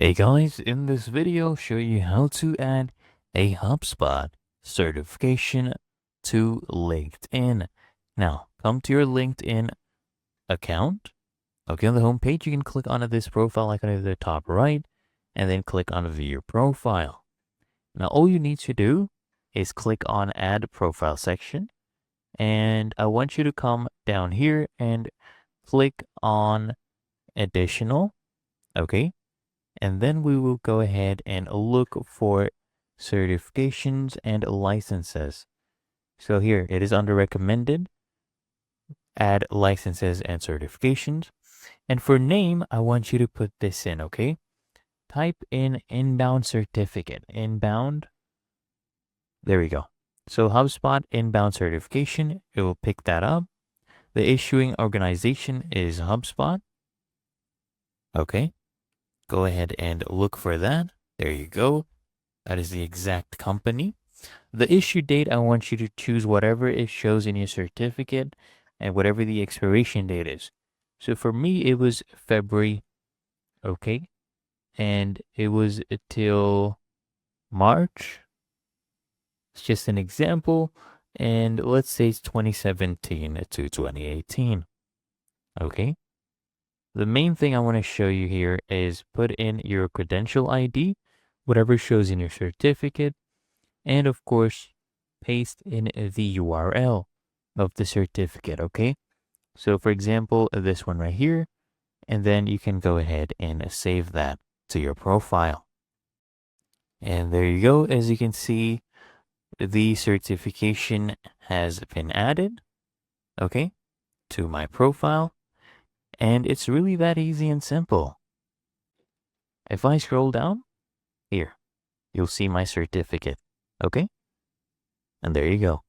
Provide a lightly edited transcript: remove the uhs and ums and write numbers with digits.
Hey guys, in this video, I'll show you how to add a HubSpot certification to LinkedIn. Now, come to your LinkedIn account. Okay, on the home page, you can click on this profile icon at the top right, and then click on View Your Profile. Now, all you need to do is click on Add Profile section, and I want you to come down here and click on Additional. Okay. And then we will go ahead and look for certifications and licenses. So here it is under recommended, add licenses and certifications. And for name, I want you to put this in, okay? Type in inbound certificate, inbound. There we go. So HubSpot inbound certification, it will pick that up. The issuing organization is HubSpot. Okay. Go ahead and look for that. There you go. That is the exact company. The issue date, I want you to choose whatever it shows in your certificate and whatever the expiration date is. So for me, it was February, okay? And it was till March. It's just an example. And let's say it's 2017 to 2018, okay? The main thing I want to show you here is put in your credential ID, whatever shows in your certificate, and of course, paste in the URL of the certificate, okay? So for example, this one right here, and then you can go ahead and save that to your profile. And there you go. As you can see, the certification has been added, okay, to my profile. And it's really that easy and simple. If I scroll down here, you'll see my certificate, okay? And there you go.